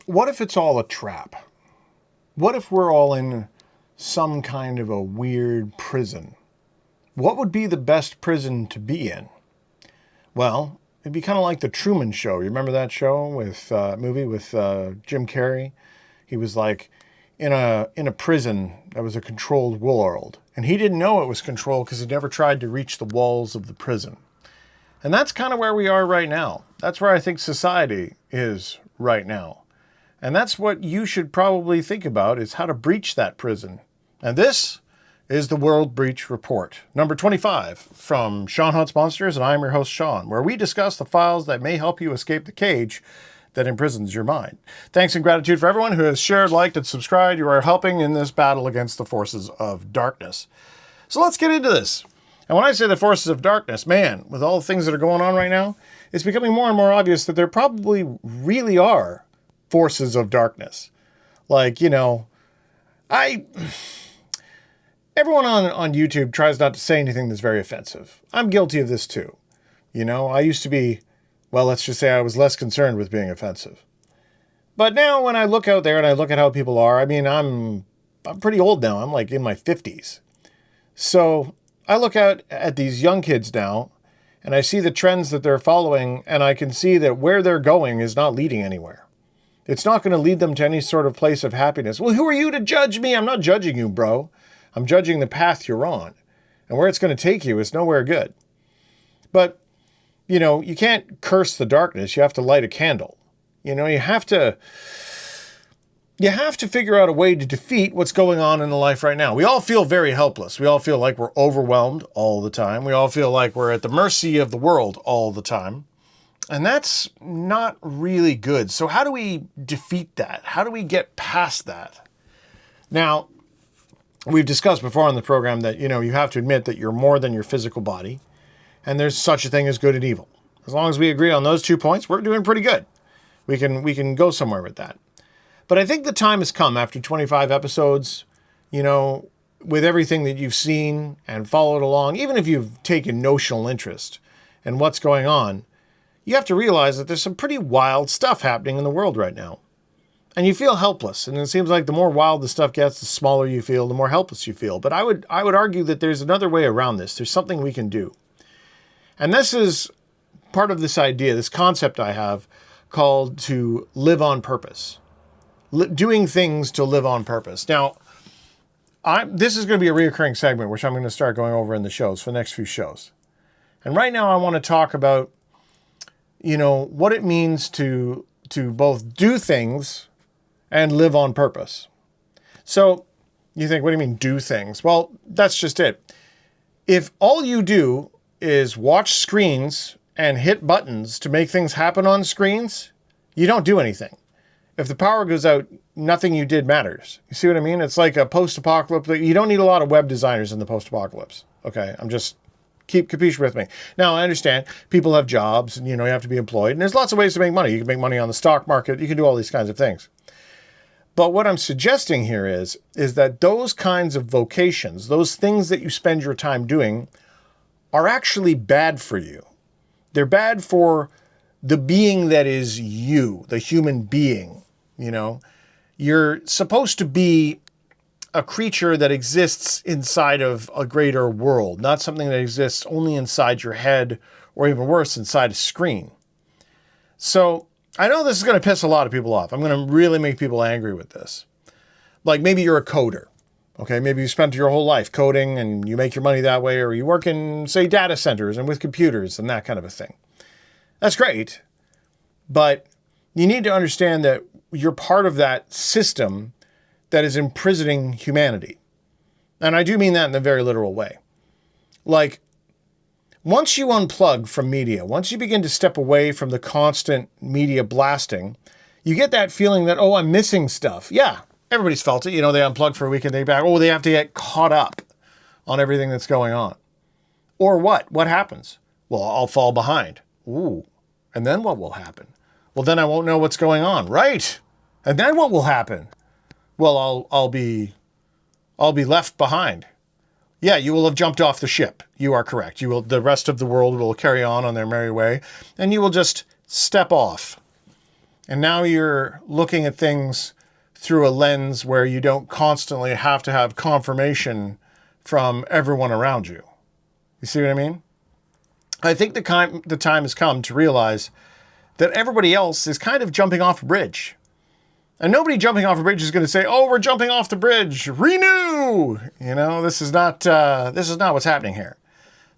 what if it's all a trap? What if we're all in some kind of a weird prison? What would be the best prison to be in? Well, it'd be kind of like the Truman Show. You remember that show with movie with Jim Carrey? He was like in a prison that was a controlled world, and he didn't know it was controlled because he never tried to reach the walls of the prison. And that's kind of where we are right now. That's where I think society is right now. And that's what you should probably think about, is how to breach that prison. And this is the World Breach Report, number 25 from Sean Hunt's Monsters, and I'm your host, Sean, where we discuss the files that may help you escape the cage that imprisons your mind. Thanks and gratitude for everyone who has shared, liked, and subscribed. You are helping in this battle against the forces of darkness. So let's get into this. And when I say the forces of darkness, man, with all the things that are going on right now, it's becoming more and more obvious that there probably really are forces of darkness. Like, everyone on YouTube tries not to say anything that's very offensive. I'm guilty of this too. I used to be, well, let's just say I was less concerned with being offensive. But now when I look out there and I look at how people are, I'm pretty old now. I'm like in my 50s. So I look out at these young kids now, and I see the trends that they're following, and I can see that where they're going is not leading anywhere. It's not going to lead them to any sort of place of happiness. Well, who are you to judge me? I'm not judging you, bro. I'm judging the path you're on. And where it's going to take you is nowhere good. But, you can't curse the darkness. You have to light a candle. You have to figure out a way to defeat what's going on in the life right now. We all feel very helpless. We all feel like we're overwhelmed all the time. We all feel like we're at the mercy of the world all the time. And that's not really good. So how do we defeat that? How do we get past that? Now, we've discussed before on the program that, you have to admit that you're more than your physical body. And there's such a thing as good and evil. As long as we agree on those 2 points, we're doing pretty good. We can go somewhere with that. But I think the time has come after 25 episodes, with everything that you've seen and followed along, even if you've taken notional interest in what's going on, you have to realize that there's some pretty wild stuff happening in the world right now. And you feel helpless. And it seems like the more wild the stuff gets, the smaller you feel, the more helpless you feel. But I would argue that there's another way around this. There's something we can do. And this is part of this idea, this concept I have called to live on purpose. Doing things to live on purpose. Now, this is going to be a reoccurring segment, which I'm going to start going over in the shows for the next few shows. And right now I want to talk about, what it means to both do things and live on purpose. So you think, what do you mean do things? Well, that's just it. If all you do is watch screens and hit buttons to make things happen on screens, you don't do anything. If the power goes out, nothing you did matters. You see what I mean? It's like a post-apocalypse. You don't need a lot of web designers in the post-apocalypse. Okay, keep capiche with me. Now, I understand people have jobs and, you have to be employed. And there's lots of ways to make money. You can make money on the stock market. You can do all these kinds of things. But what I'm suggesting here is that those kinds of vocations, those things that you spend your time doing, are actually bad for you. They're bad for the being that is you, the human being. You're supposed to be a creature that exists inside of a greater world, not something that exists only inside your head, or even worse, inside a screen. So I know this is going to piss a lot of people off. I'm going to really make people angry with this. Like maybe you're a coder. Okay, maybe you spent your whole life coding and you make your money that way, or you work in, say, data centers and with computers and that kind of a thing. That's great, but you need to understand that you're part of that system that is imprisoning humanity. And I do mean that in a very literal way. Like, once you unplug from media, once you begin to step away from the constant media blasting, you get that feeling that, oh, I'm missing stuff. Yeah, everybody's felt it. They unplug for a week and they back. Oh, they have to get caught up on everything that's going on. Or what? What happens? Well, I'll fall behind. Ooh. And then what will happen? Well, then I won't know what's going on. Right. And then what will happen? Well, I'll be left behind. Yeah, you will have jumped off the ship. You are correct. The rest of the world will carry on their merry way, and you will just step off. And now you're looking at things through a lens where you don't constantly have to have confirmation from everyone around you. You see what I mean? I think the time has come to realize that everybody else is kind of jumping off a bridge. And nobody jumping off a bridge is going to say, oh, we're jumping off the bridge, renew! You know, this is not what's happening here.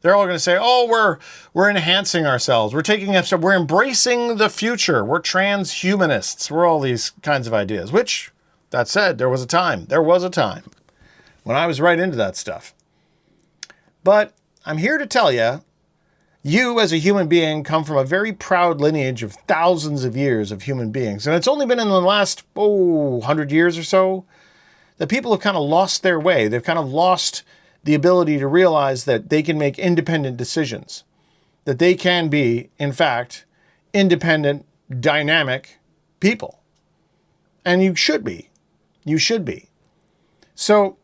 They're all going to say, oh, we're enhancing ourselves. We're taking a step. We're embracing the future. We're transhumanists. We're all these kinds of ideas, which, that said, there was a time when I was right into that stuff. But I'm here to tell you, you as a human being come from a very proud lineage of thousands of years of human beings. And it's only been in the last, 100 years or so that people have kind of lost their way. They've kind of lost the ability to realize that they can make independent decisions, that they can be, in fact, independent, dynamic people. And you should be. You should be. So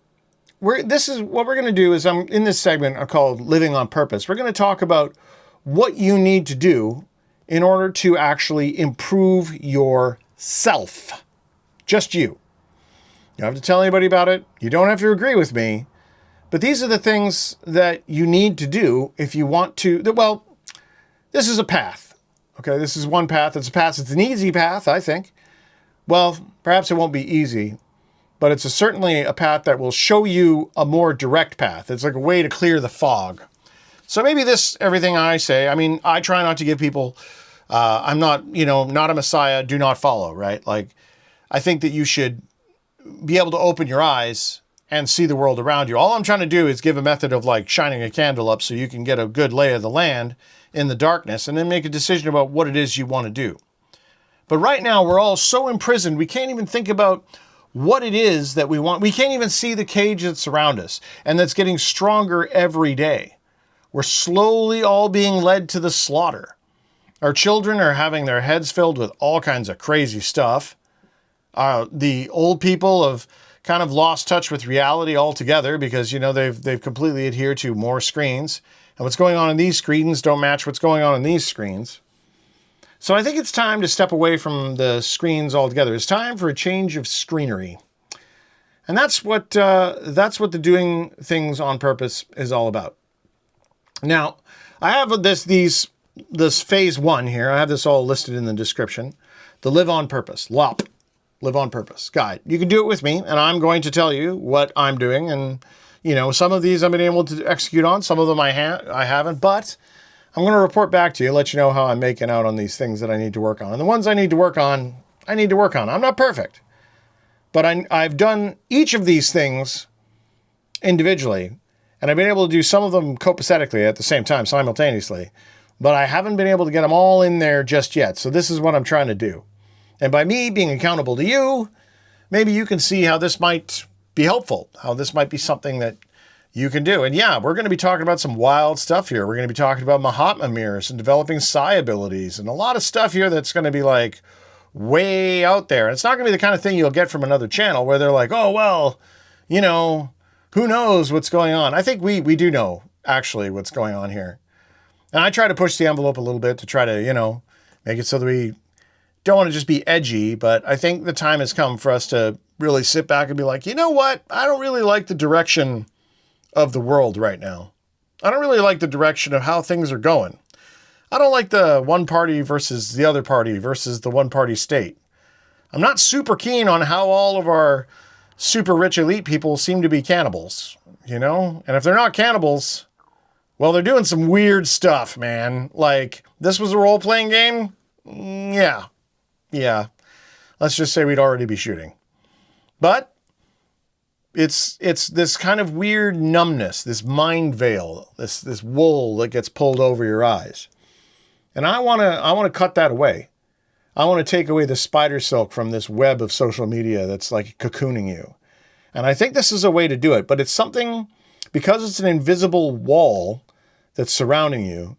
this is what we're going to do is in this segment called Living on Purpose. We're going to talk about what you need to do in order to actually improve yourself. Just you. You don't have to tell anybody about it. You don't have to agree with me. But these are the things that you need to do if you want to. Well, this is a path. Okay, this is one path. It's a path. It's an easy path, I think. Well, perhaps it won't be easy, but it's certainly a path that will show you a more direct path. It's like a way to clear the fog. So maybe everything I say, I mean, I try not to give people, I'm not, not a messiah, do not follow, right? Like, I think that you should be able to open your eyes and see the world around you. All I'm trying to do is give a method of like shining a candle up so you can get a good lay of the land in the darkness and then make a decision about what it is you want to do. But right now we're all so imprisoned, we can't even think about what it is that we want. We can't even see the cage that's around us and that's getting stronger every day. We're slowly all being led to the slaughter. Our children are having their heads filled with all kinds of crazy stuff. The old people have kind of lost touch with reality altogether because, they've completely adhered to more screens. And what's going on in these screens don't match what's going on in these screens. So I think it's time to step away from the screens altogether. It's time for a change of screenery. And that's what the doing things on purpose is all about. Now, I have this phase 1 here. I have this all listed in the description. The Live on Purpose, LOP, Live on Purpose guide. You can do it with me, and I'm going to tell you what I'm doing. And, some of these I've been able to execute on. Some of them I haven't, but I'm going to report back to you, let you know how I'm making out on these things that I need to work on. And the ones I need to work on, I need to work on. I'm not perfect, but I've done each of these things individually. And I've been able to do some of them copacetically at the same time, simultaneously. But I haven't been able to get them all in there just yet. So this is what I'm trying to do. And by me being accountable to you, maybe you can see how this might be helpful, how this might be something that you can do. And yeah, we're going to be talking about some wild stuff here. We're going to be talking about Mahatma mirrors and developing psi abilities and a lot of stuff here that's going to be like way out there. And it's not going to be the kind of thing you'll get from another channel where they're like, oh, well, who knows what's going on? I think we do know, actually, what's going on here. And I try to push the envelope a little bit to try to, make it so that we don't want to just be edgy. But I think the time has come for us to really sit back and be like, you know what? I don't really like the direction of the world right now. I don't really like the direction of how things are going. I don't like the one party versus the other party versus the one party state. I'm not super keen on how all of our super rich elite people seem to be cannibals, And if they're not cannibals, well, they're doing some weird stuff, man. Like, this was a role-playing game? Yeah. Let's just say we'd already be shooting. But it's this kind of weird numbness, this mind veil, this wool that gets pulled over your eyes. And I want to cut that away. I want to take away the spider silk from this web of social media that's like cocooning you. And I think this is a way to do it, but it's something, because it's an invisible wall that's surrounding you,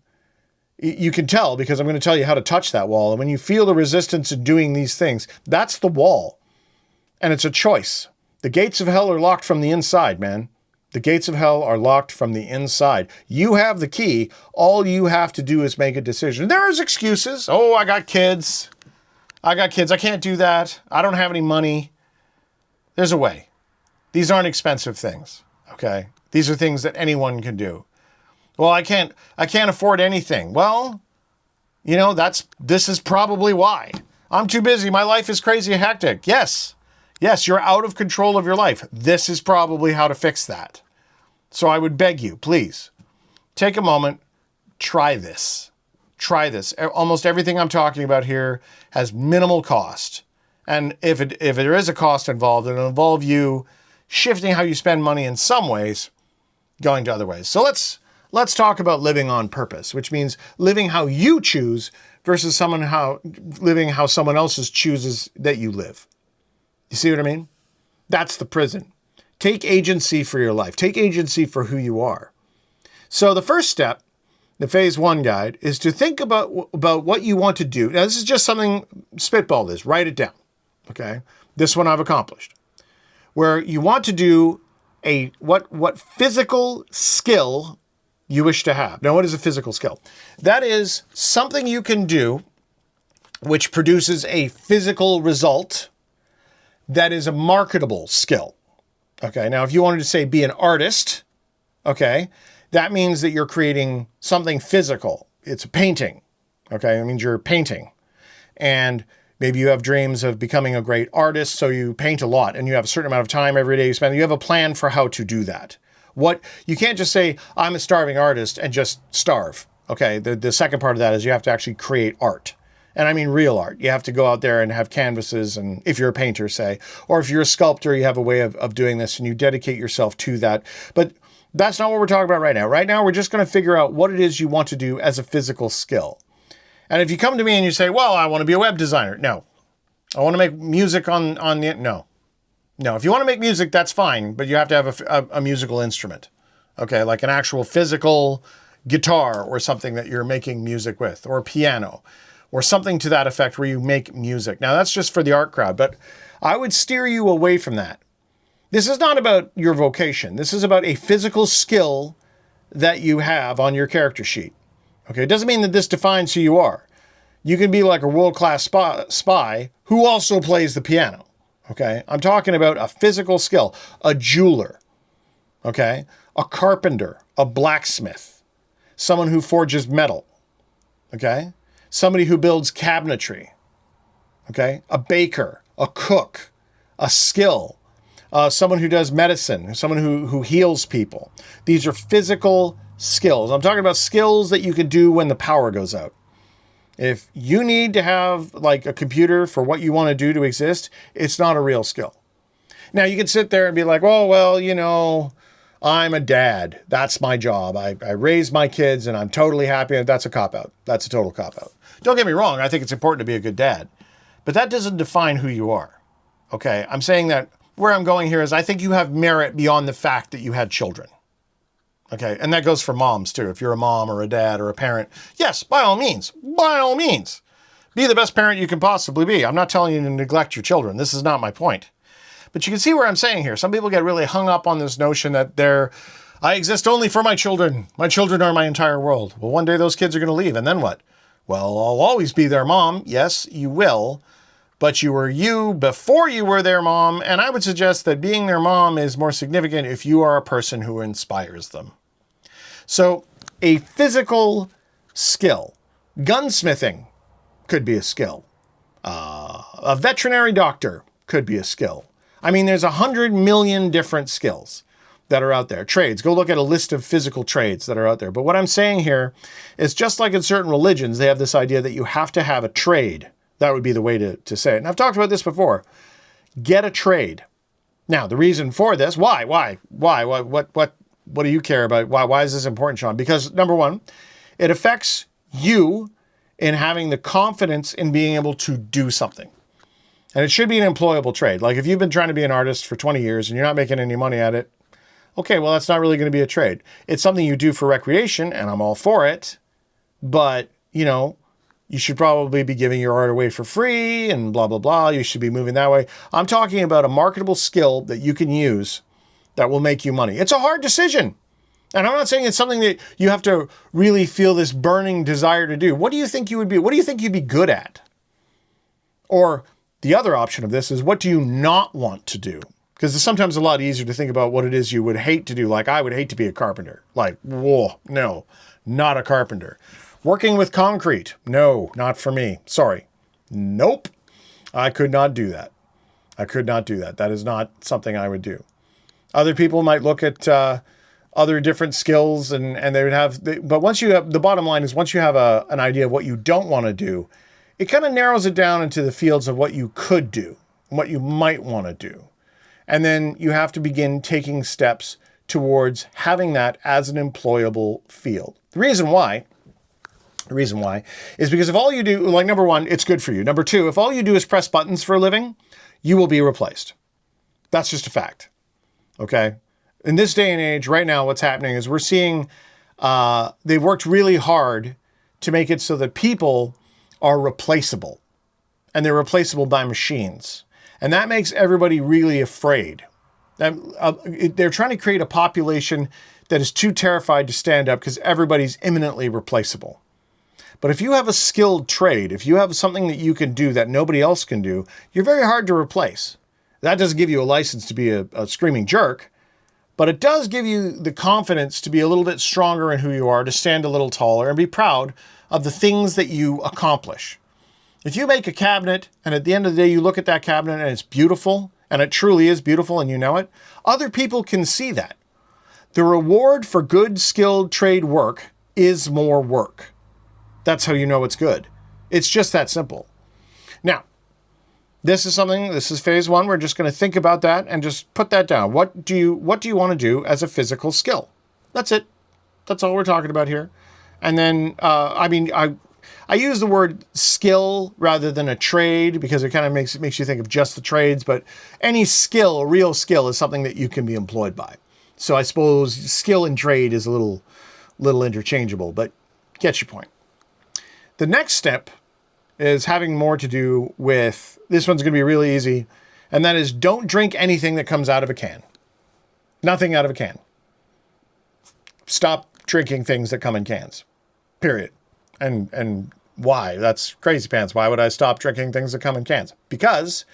you can tell, because I'm going to tell you how to touch that wall. And when you feel the resistance in doing these things, that's the wall. And it's a choice. The gates of hell are locked from the inside, man. The gates of hell are locked from the inside. You have the key. All you have to do is make a decision. There's excuses. Oh, I got kids. I got kids. I can't do that. I don't have any money. There's a way. These aren't expensive things, okay? These are things that anyone can do. Well, I can't afford anything. Well, you know, this is probably why. I'm too busy. My life is crazy hectic. Yes, you're out of control of your life. This is probably how to fix that. So I would beg you, please, take a moment, try this. Try this. Almost everything I'm talking about here has minimal cost. And if there is a cost involved, it'll involve you shifting how you spend money in some ways, going to other ways. So let's talk about living on purpose, which means living how you choose versus living how someone else chooses that you live. You see what I mean? That's the prison. Take agency for your life. Take agency for who you are. So the first step, the phase 1 guide, is to think about what you want to do. Now, this is just something, spitball this, write it down, okay? This one I've accomplished. Where you want to do what physical skill you wish to have. Now, what is a physical skill? That is something you can do which produces a physical result that is a marketable skill. Okay, now if you wanted to say be an artist, okay, that means that you're creating something physical. It's a painting, okay? That means you're painting. And maybe you have dreams of becoming a great artist, so you paint a lot and you have a certain amount of time every day you spend. You have a plan for how to do that. You can't just say, I'm a starving artist and just starve, okay? The second part of that is you have to actually create art. And I mean real art. You have to go out there and have canvases, and if you're a painter, say, or if you're a sculptor, you have a way of doing this and you dedicate yourself to that. But that's not what we're talking about right now. Right now, we're just going to figure out what it is you want to do as a physical skill. And if you come to me and you say, well, I want to be a web designer. No. I want to make music on the, no. No, if you want to make music, that's fine, but you have to have a musical instrument. Okay, like an actual physical guitar or something that you're making music with, or a piano, or something to that effect where you make music. Now, that's just for the art crowd, but I would steer you away from that. This is not about your vocation. This is about a physical skill that you have on your character sheet. Okay, it doesn't mean that this defines who you are. You can be like a world-class spy who also plays the piano. Okay, I'm talking about a physical skill, a jeweler, okay, a carpenter, a blacksmith, someone who forges metal, okay, somebody who builds cabinetry, okay, a baker, a cook, a skill, someone who does medicine, someone who heals people. These are physical skills. I'm talking about skills that you can do when the power goes out. If you need to have like a computer for what you want to do to exist, it's not a real skill. Now you can sit there and be like, oh, well, you know, I'm a dad. That's my job. I raise my kids and I'm totally happy. That's a cop-out. That's a total cop-out. Don't get me wrong. I think it's important to be a good dad, but that doesn't define who you are. Okay. I'm saying that where I'm going here is I think you have merit beyond the fact that you had children. Okay, and that goes for moms too. If you're a mom or a dad or a parent, yes, by all means, be the best parent you can possibly be. I'm not telling you to neglect your children. This is not my point. But you can see where I'm saying here. Some people get really hung up on this notion that I exist only for my children. My children are my entire world. Well, one day those kids are going to leave, and then what? Well, I'll always be their mom. Yes, you will. But you were you before you were their mom, and I would suggest that being their mom is more significant if you are a person who inspires them. So, a physical skill. Gunsmithing could be a skill. A veterinary doctor could be a skill. I mean, there's 100 million different skills that are out there. Trades. Go look at a list of physical trades that are out there. But what I'm saying here is just like in certain religions, they have this idea that you have to have a trade. That would be the way to say it. And I've talked about this before. Get a trade. Now, the reason for this, why? What do you care about? Why is this important, Sean? Because number one, it affects you in having the confidence in being able to do something. And it should be an employable trade. Like if you've been trying to be an artist for 20 years and you're not making any money at it, okay, well, that's not really going to be a trade. It's something you do for recreation, and I'm all for it. But, you know, you should probably be giving your art away for free and blah, blah, blah. You should be moving that way. I'm talking about a marketable skill that you can use that will make you money. It's a hard decision. And I'm not saying it's something that you have to really feel this burning desire to do. What do you think you would be? What do you think you'd be good at? Or the other option of this is, what do you not want to do? Because it's sometimes a lot easier to think about what it is you would hate to do. Like, I would hate to be a carpenter. Like, whoa, no, not a carpenter. Working with concrete. No, not for me. Sorry. Nope. I could not do that. I could not do that. That is not something I would do. Other people might look at other different skills and they would have, but once you have, the bottom line is, once you have an idea of what you don't want to do, it kind of narrows it down into the fields of what you could do, what you might want to do. And then you have to begin taking steps towards having that as an employable field. The reason why is because if all you do, like, number one, it's good for you. Number two, if all you do is press buttons for a living, you will be replaced. That's just a fact. Okay? In this day and age, right now, what's happening is we're seeing they've worked really hard to make it so that people are replaceable, and they're replaceable by machines. And that makes everybody really afraid. They're trying to create a population that is too terrified to stand up because everybody's imminently replaceable. But if you have a skilled trade, if you have something that you can do that nobody else can do, you're very hard to replace. That doesn't give you a license to be a screaming jerk, but it does give you the confidence to be a little bit stronger in who you are, to stand a little taller and be proud of the things that you accomplish. If you make a cabinet and at the end of the day you look at that cabinet and it's beautiful, and it truly is beautiful and you know it, other people can see that. The reward for good skilled trade work is more work. That's how you know it's good. It's just that simple. Now, this is phase one. We're just going to think about that and just put that down. What do you want to do as a physical skill? That's it. That's all we're talking about here. And then, I use the word skill rather than a trade because it kind of makes you think of just the trades, but any skill, a real skill, is something that you can be employed by. So I suppose skill and trade is a little interchangeable, but get your point. The next step is having more to do with, this one's going to be really easy, and that is, don't drink anything that comes out of a can. Nothing out of a can. Stop drinking things that come in cans. Period. And why? That's crazy pants. Why would I stop drinking things that come in cans? Because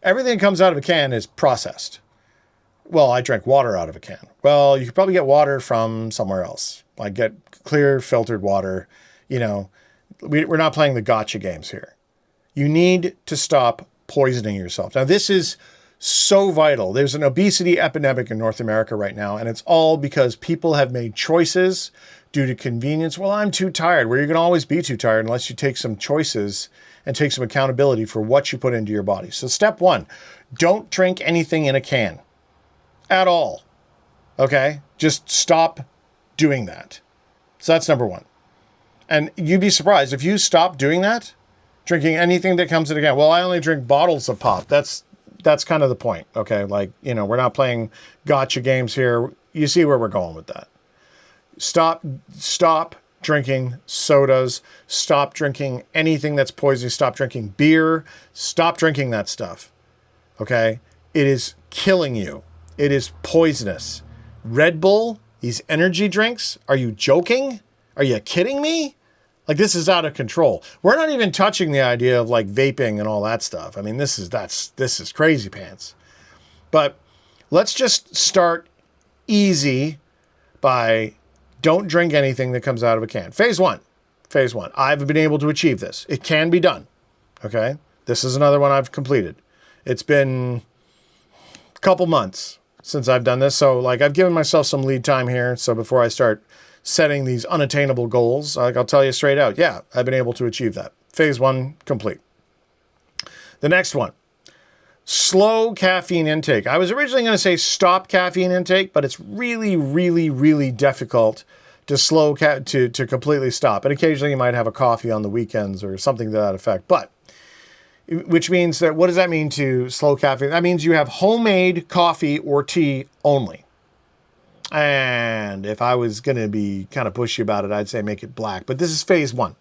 everything that comes out of a can is processed. Well, I drank water out of a can. Well, you could probably get water from somewhere else. Like, get clear filtered water. You know, we're not playing the gotcha games here. You need to stop poisoning yourself. Now, this is so vital. There's an obesity epidemic in North America right now, and it's all because people have made choices due to convenience. Well, I'm too tired. Well, you're going to always be too tired unless you take some choices and take some accountability for what you put into your body. So step one, don't drink anything in a can at all. Okay? Just stop doing that. So that's number one. And you'd be surprised if you stop doing that, drinking anything that comes in a can. Well, I only drink bottles of pop. That's kind of the point. Okay? Like, you know, we're not playing gotcha games here. You see where we're going with that. Stop drinking sodas. Stop drinking anything that's poisonous. Stop drinking beer. Stop drinking that stuff. Okay? It is killing you. It is poisonous. Red Bull, these energy drinks, are you joking? Are you kidding me? Like, this is out of control. We're not even touching the idea of like vaping and all that stuff. I mean, this is crazy pants. But let's just start easy by don't drink anything that comes out of a can. Phase one. I've been able to achieve this. It can be done. Okay? This is another one I've completed. It's been a couple months since I've done this. So like, I've given myself some lead time here. So before I start setting these unattainable goals, like, I'll tell you straight out, yeah, I've been able to achieve that. Phase one complete. The next one, slow caffeine intake. I was originally going to say stop caffeine intake, but it's really, really, really difficult to to completely stop. And occasionally you might have a coffee on the weekends or something to that effect. But which means that, what does that mean to slow caffeine? That means you have homemade coffee or tea only. And if I was going to be kind of pushy about it, I'd say make it black. But this is phase one.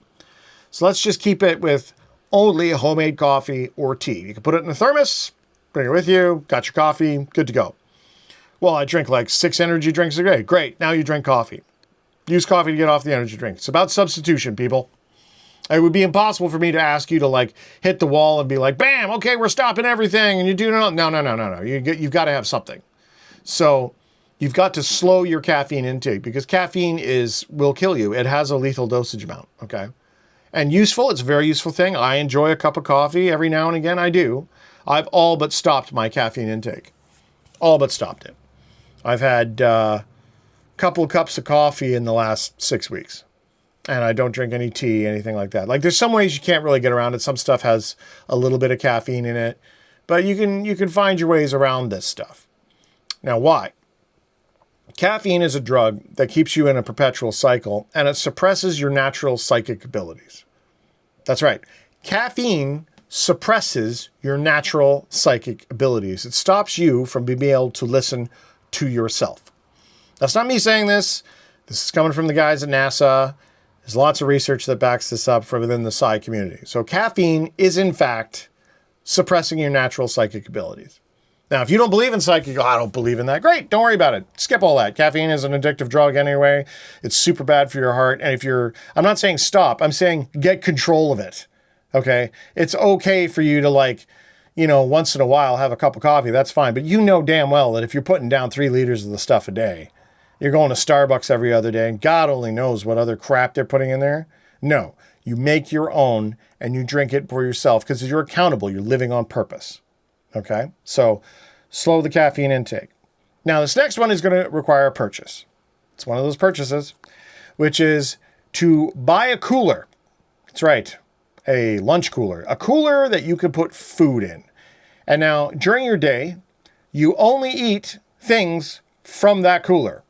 So let's just keep it with only homemade coffee or tea. You can put it in a thermos, bring it with you, got your coffee, good to go. Well, I drink like 6 energy drinks a day. Great, now you drink coffee. Use coffee to get off the energy drink. It's about substitution, people. It would be impossible for me to ask you to like hit the wall and be like, bam, okay, we're stopping everything. And you do no. You've got to have something. So you've got to slow your caffeine intake because caffeine will kill you. It has a lethal dosage amount, okay? And useful, it's a very useful thing. I enjoy a cup of coffee every now and again. I do. I've all but stopped my caffeine intake. All but stopped it. I've had a couple of cups of coffee in the last 6 weeks. And I don't drink any tea, anything like that. Like there's some ways you can't really get around it. Some stuff has a little bit of caffeine in it. But you can find your ways around this stuff. Now, why? Caffeine is a drug that keeps you in a perpetual cycle, and it suppresses your natural psychic abilities. That's right. Caffeine suppresses your natural psychic abilities. It stops you from being able to listen to yourself. That's not me saying this. This is coming from the guys at NASA. There's lots of research that backs this up from within the psi community. So caffeine is, in fact, suppressing your natural psychic abilities. Now, if you don't believe in psychic, I don't believe in that. Great, don't worry about it. Skip all that. Caffeine is an addictive drug anyway. It's super bad for your heart. And I'm not saying stop. I'm saying get control of it. Okay? It's okay for you to once in a while have a cup of coffee. That's fine. But you know damn well that if you're putting down 3 liters of the stuff a day, you're going to Starbucks every other day, and God only knows what other crap they're putting in there. No, you make your own and you drink it for yourself because you're accountable. You're living on purpose. Okay? So slow the caffeine intake. Now, this next one is going to require a purchase. It's one of those purchases, which is to buy a cooler. That's right, a lunch cooler. A cooler that you can put food in. And now, during your day, you only eat things from that cooler.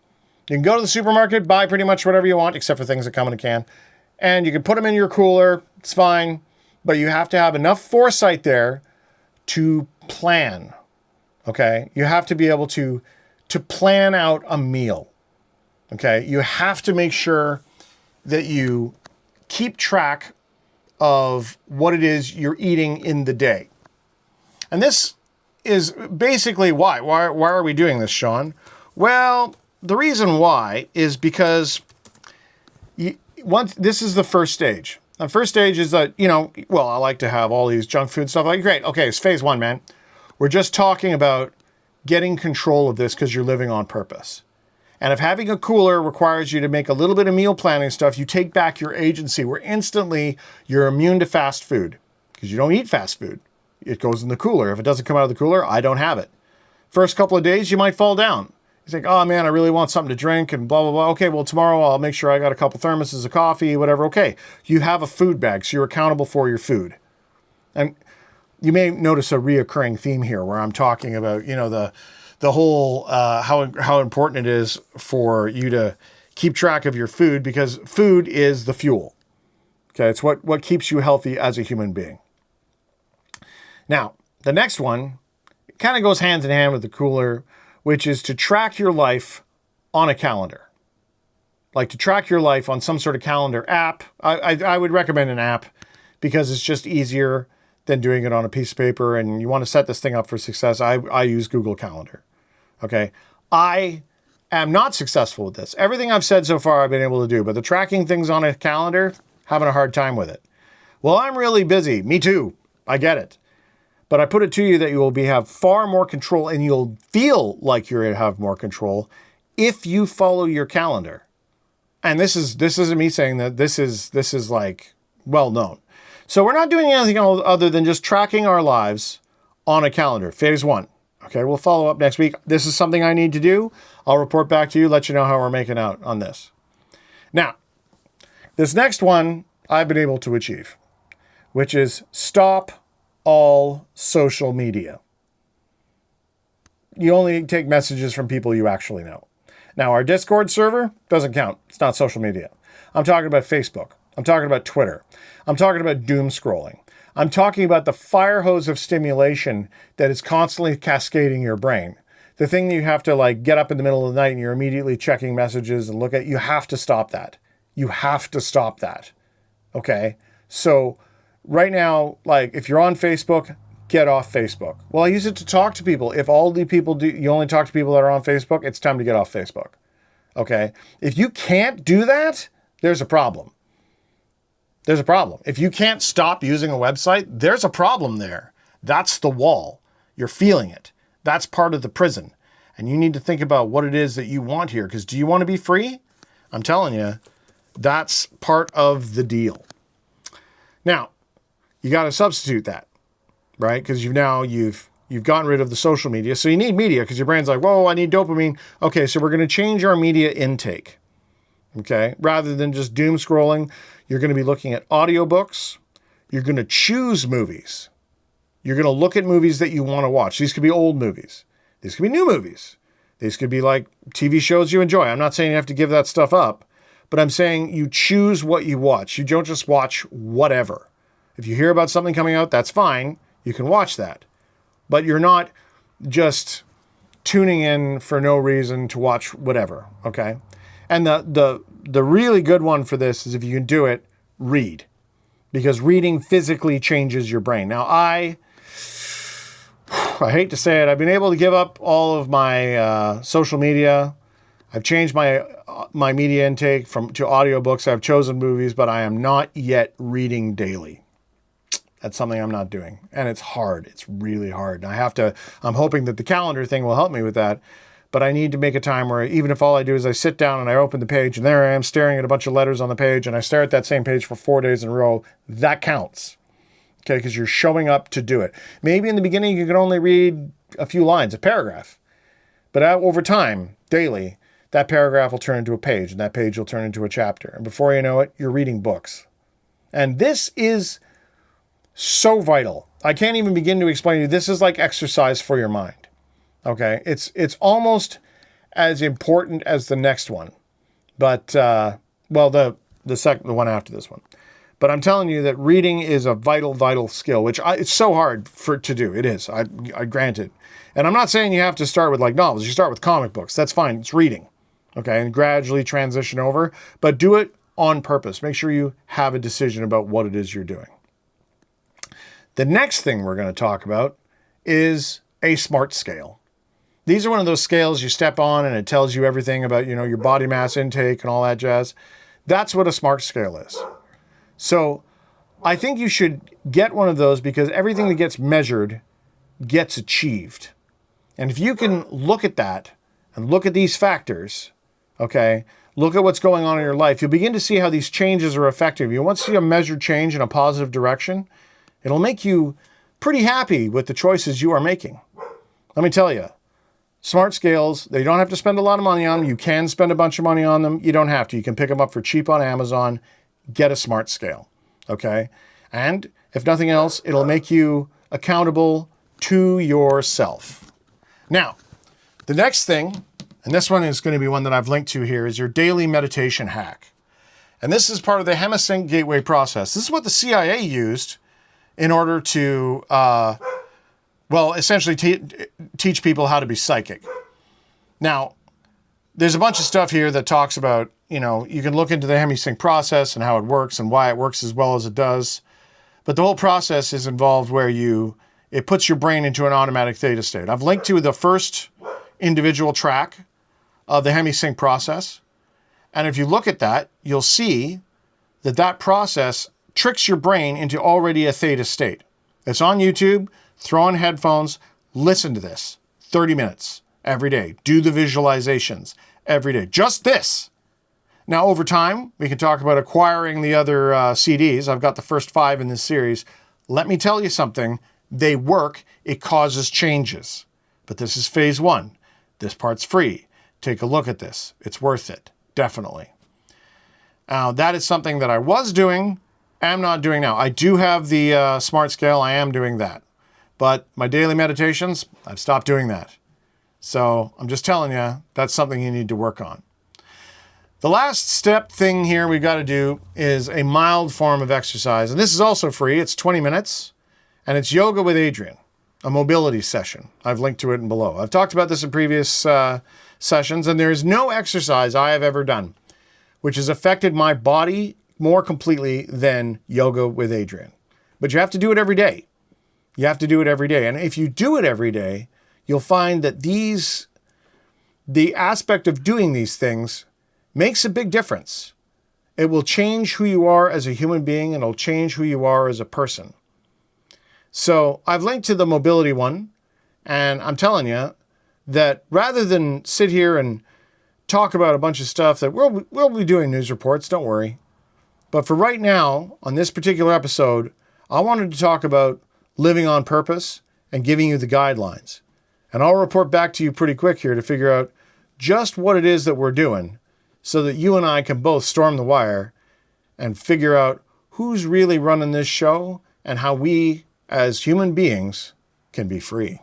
You can go to the supermarket, buy pretty much whatever you want, except for things that come in a can. And you can put them in your cooler. It's fine. But you have to have enough foresight there to plan. Okay? You have to be able to plan out a meal. Okay? You have to make sure that you keep track of what it is you're eating in the day. And this is basically why. Why are we doing this, Sean? Well, the reason why is because this is the first stage. The first stage is that, I like to have all these junk food stuff. Like, great. Okay, it's phase 1, man. We're just talking about getting control of this because you're living on purpose. And if having a cooler requires you to make a little bit of meal planning stuff, you take back your agency where instantly you're immune to fast food because you don't eat fast food. It goes in the cooler. If it doesn't come out of the cooler, I don't have it. First couple of days, you might fall down. You think, oh man, I really want something to drink and blah, blah, blah. Okay, well, tomorrow I'll make sure I got a couple thermoses of coffee, whatever. Okay, you have a food bag, so you're accountable for your food. And you may notice a reoccurring theme here where I'm talking about, the whole how important it is for you to keep track of your food because food is the fuel. Okay, it's what keeps you healthy as a human being. Now, the next one kind of goes hand in hand with the cooler, which is to track your life on a calendar. Like to track your life on some sort of calendar app. I would recommend an app because it's just easier than doing it on a piece of paper, and you want to set this thing up for success. I use Google Calendar. Okay. I am not successful with this. Everything I've said so far I've been able to do, but the tracking things on a calendar, having a hard time with it. Well, I'm really busy. Me too. I get it. But I put it to you that you will have far more control and you'll feel like you have more control if you follow your calendar. And this isn't me saying that this is like well known. So we're not doing anything other than just tracking our lives on a calendar. Phase 1. Okay, we'll follow up next week. This is something I need to do. I'll report back to you, let you know how we're making out on this. Now, this next one I've been able to achieve, which is stop all social media. You only take messages from people you actually know. Now, our Discord server doesn't count. It's not social media. I'm talking about Facebook. I'm talking about Twitter. I'm talking about doom scrolling. I'm talking about the fire hose of stimulation that is constantly cascading your brain. The thing that you have to get up in the middle of the night and you're immediately checking messages and look at, you have to stop that. You have to stop that. Okay? So right now, if you're on Facebook, get off Facebook. Well, I use it to talk to people. If all the people you only talk to people that are on Facebook, it's time to get off Facebook. Okay? If you can't do that, there's a problem. There's a problem. If you can't stop using a website, there's a problem there. That's the wall. You're feeling it. That's part of the prison. And you need to think about what it is that you want here. Because do you want to be free? I'm telling you, that's part of the deal. Now, you got to substitute that, right? Because you've gotten rid of the social media. So you need media because your brain's like, whoa, I need dopamine. Okay, so we're going to change our media intake. Okay, rather than just doom scrolling, you're going to be looking at audiobooks. You're going to choose movies. You're going to look at movies that you want to watch. These could be old movies. These could be new movies. These could be like TV shows you enjoy. I'm not saying you have to give that stuff up, but I'm saying you choose what you watch. You don't just watch whatever. If you hear about something coming out, that's fine. You can watch that. But you're not just tuning in for no reason to watch whatever, okay? And the really good one for this is if you can do it, read. Because reading physically changes your brain. Now, I hate to say it, I've been able to give up all of my social media. I've changed my media intake to audiobooks. I've chosen movies, but I am not yet reading daily. That's something I'm not doing. And it's hard. It's really hard. And I'm hoping that the calendar thing will help me with that. But I need to make a time where even if all I do is I sit down and I open the page and there I am staring at a bunch of letters on the page and I stare at that same page for 4 days in a row, that counts. Okay, because you're showing up to do it. Maybe in the beginning you can only read a few lines, a paragraph. But over time, daily, that paragraph will turn into a page and that page will turn into a chapter. And before you know it, you're reading books. And this is so vital. I can't even begin to explain to you. This is like exercise for your mind. Okay, it's almost as important as the next one, but the one after this one. But I'm telling you that reading is a vital skill, which it's so hard to do. It is. I grant it. And I'm not saying you have to start with like novels. You start with comic books. That's fine. It's reading. Okay, and gradually transition over, but do it on purpose. Make sure you have a decision about what it is you're doing. The next thing we're going to talk about is a SMART scale. These are one of those scales you step on and it tells you everything about, your body mass intake and all that jazz. That's what a SMART scale is. So I think you should get one of those because everything that gets measured gets achieved. And if you can look at that and look at these factors, okay, look at what's going on in your life, you'll begin to see how these changes are affecting you. Once you see a measured change in a positive direction, it'll make you pretty happy with the choices you are making. Let me tell you. SMART scales, they don't have to spend a lot of money on them. You can spend a bunch of money on them. You don't have to. You can pick them up for cheap on Amazon. Get a SMART scale, okay? And if nothing else, it'll make you accountable to yourself. Now, the next thing, and this one is going to be one that I've linked to here, is your daily meditation hack. And this is part of the Hemisync gateway process. This is what the CIA used in order to essentially teach people how to be psychic. Now, there's a bunch of stuff here that talks about, you can look into the Hemisync process and how it works and why it works as well as it does. But the whole process is involved where it puts your brain into an automatic theta state. I've linked to the first individual track of the Hemisync process. And if you look at that, you'll see that process tricks your brain into already a theta state. It's on YouTube. Throw on headphones, listen to this, 30 minutes every day. Do the visualizations every day. Just this. Now, over time, we can talk about acquiring the other CDs. I've got the first 5 in this series. Let me tell you something. They work. It causes changes. But this is phase 1. This part's free. Take a look at this. It's worth it. Definitely. Now, that is something that I was doing, am not doing now. I do have the SMART scale. I am doing that. But my daily meditations, I've stopped doing that. So I'm just telling you, that's something you need to work on. The last step thing here we've got to do is a mild form of exercise. And this is also free. It's 20 minutes. And it's Yoga with Adrian, a mobility session. I've linked to it below. I've talked about this in previous sessions. And there is no exercise I have ever done which has affected my body more completely than Yoga with Adrian. But you have to do it every day. You have to do it every day. And if you do it every day, you'll find that the aspect of doing these things makes a big difference. It will change who you are as a human being, and it'll change who you are as a person. So I've linked to the mobility one, and I'm telling you that rather than sit here and talk about a bunch of stuff that we'll be doing news reports, don't worry. But for right now, on this particular episode, I wanted to talk about living on purpose and giving you the guidelines. And I'll report back to you pretty quick here to figure out just what it is that we're doing so that you and I can both storm the wire and figure out who's really running this show and how we, as human beings, can be free.